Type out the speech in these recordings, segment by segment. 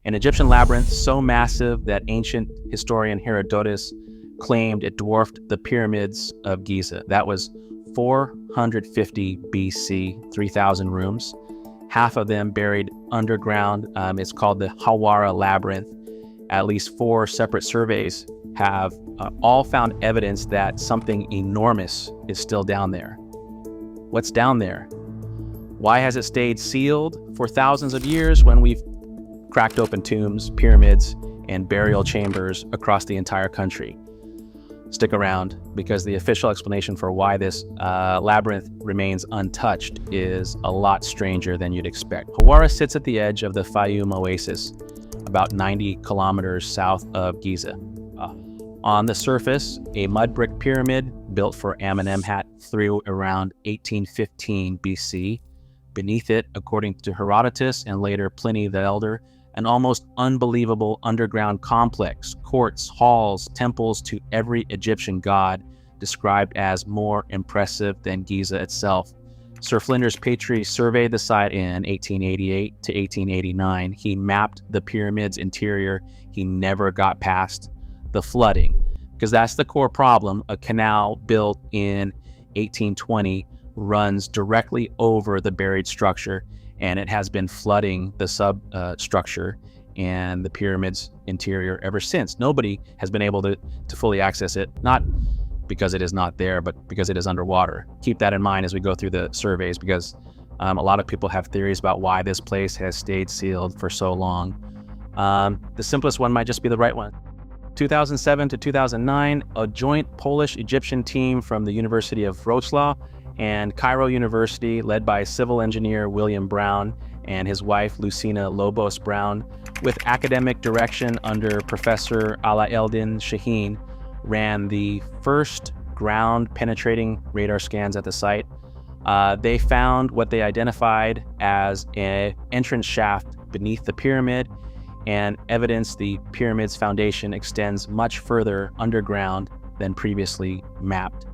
An Egyptian labyrinth so massive that ancient historian Herodotus claimed it dwarfed the pyramids of Giza. That was 450 BC, 3,000 rooms, half of them buried underground. It's called the Hawara Labyrinth. At least 4 separate surveys have all found evidence that something enormous is still down there. What's down there? Why has it stayed sealed for thousands of years when we've cracked open tombs, pyramids, and burial chambers across the entire country? Stick around, because the official explanation for why this labyrinth remains untouched is a lot stranger than you'd expect. Hawara sits at the edge of the Fayum Oasis, about 90 kilometers south of Giza. On the surface, a mud brick pyramid built for Amenemhat through around 1815 BC. Beneath it, according to Herodotus and later Pliny the Elder, an almost unbelievable underground complex, courts, halls, temples to every Egyptian god, described as more impressive than Giza itself. Sir Flinders Petrie surveyed the site in 1888 to 1889. He mapped the pyramid's interior. He never got past the flooding, because that's the core problem. A canal built in 1820 runs directly over the buried structure, and it has been flooding the substructure and the pyramid's interior ever since. Nobody has been able to fully access it, not because it is not there, but because it is underwater. Keep that in mind as we go through the surveys, because a lot of people have theories about why this place has stayed sealed for so long. The simplest one might just be the right one. 2007 to 2009, a joint Polish-Egyptian team from the University of Wrocław and Cairo University, led by civil engineer William Brown and his wife Lucina Lobos Brown, with academic direction under Professor Ala Eldin Shaheen, ran the first ground-penetrating radar scans at the site. They found what they identified as an entrance shaft beneath the pyramid, and evidence the pyramid's foundation extends much further underground than previously mapped.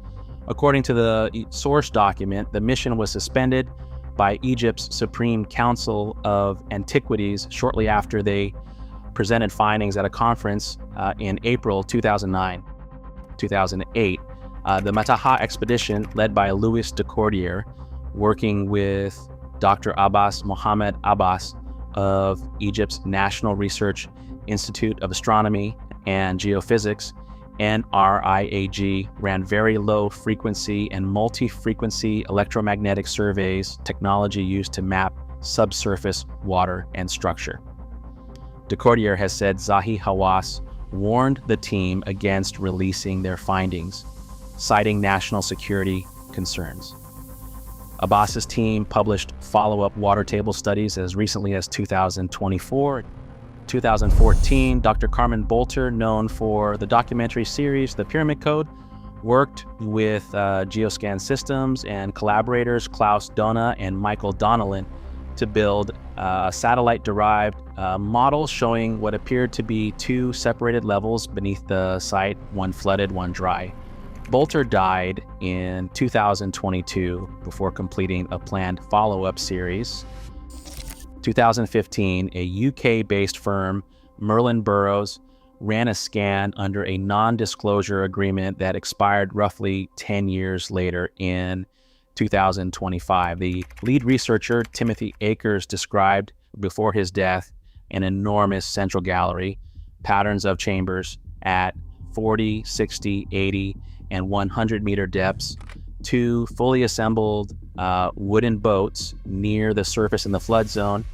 According to the source document, the mission was suspended by Egypt's Supreme Council of Antiquities shortly after they presented findings at a conference in April 2009. 2008, the Mataha expedition, led by Louis de Cordier, working with Dr. Abbas Mohammed Abbas of Egypt's National Research Institute of Astronomy and Geophysics, NRIAG, ran very low frequency and multi-frequency electromagnetic surveys, technology used to map subsurface water and structure. De Cordier has said Zahi Hawass warned the team against releasing their findings, citing national security concerns. Abbas's team published follow-up water table studies as recently as 2024. 2014, Dr. Carmen Bolter, known for the documentary series The Pyramid Code, worked with Geoscan Systems and collaborators Klaus Dona and Michael Donnellan to build a satellite-derived model showing what appeared to be 2 separated levels beneath the site, one flooded, one dry. Bolter died in 2022 before completing a planned follow-up series. 2015, a UK-based firm, Merlin Burrows, ran a scan under a non-disclosure agreement that expired roughly 10 years later in 2025. The lead researcher, Timothy Akers, described before his death an enormous central gallery, patterns of chambers at 40, 60, 80, and 100-meter depths, 2 fully assembled wooden boats near the surface in the flood zone,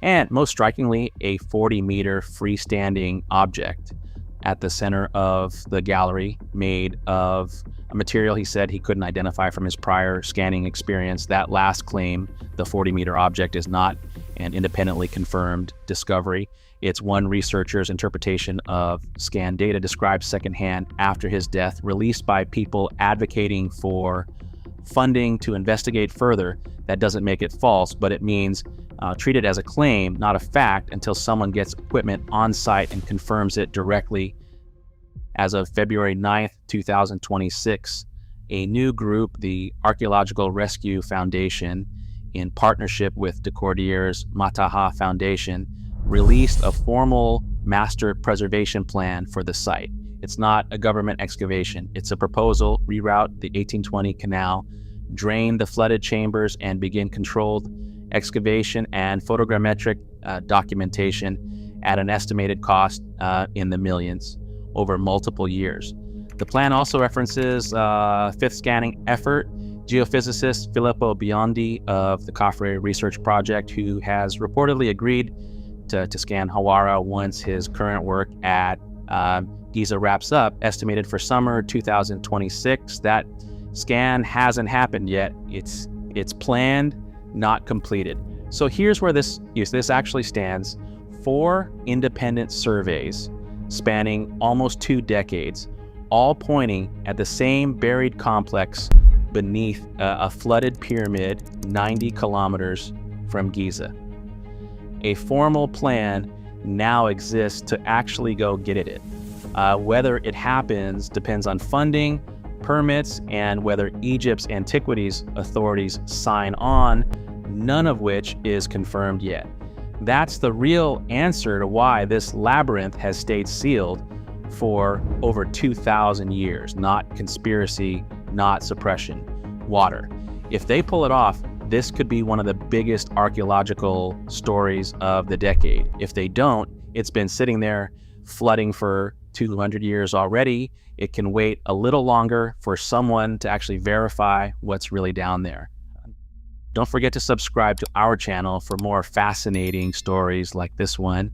and most strikingly, a 40-meter freestanding object at the center of the gallery, made of a material he said he couldn't identify from his prior scanning experience. That last claim, the 40-meter object, is not an independently confirmed discovery. It's one researcher's interpretation of scan data described secondhand after his death, released by people advocating for funding to investigate further. That doesn't make it false, but it means treat it as a claim, not a fact, until someone gets equipment on site and confirms it directly. As of February 9th, 2026, a new group, the Archaeological Rescue Foundation, in partnership with de Cordier's Mataha Foundation, released a formal master preservation plan for the site. It's not a government excavation. It's a proposal, reroute the 1820 canal, drain the flooded chambers, and begin controlled excavation and photogrammetric documentation at an estimated cost in the millions over multiple years. The plan also references fifth scanning effort. Geophysicist Filippo Biondi of the Cairo Research Project, who has reportedly agreed to scan Hawara once his current work at Giza wraps up, estimated for summer 2026. That scan hasn't happened yet. It's planned, not completed. So here's where this actually stands. 4 independent surveys spanning almost 2 decades, all pointing at the same buried complex beneath a flooded pyramid 90 kilometers from Giza. A formal plan now exists to actually go get at it. Whether it happens depends on funding, permits, and whether Egypt's antiquities authorities sign on, none of which is confirmed yet. That's the real answer to why this labyrinth has stayed sealed for over 2,000 years. Not conspiracy, not suppression. Water. If they pull it off, this could be one of the biggest archaeological stories of the decade. If they don't, it's been sitting there flooding for 200 years already. It can wait a little longer for someone to actually verify what's really down there. Don't forget to subscribe to our channel for more fascinating stories like this one.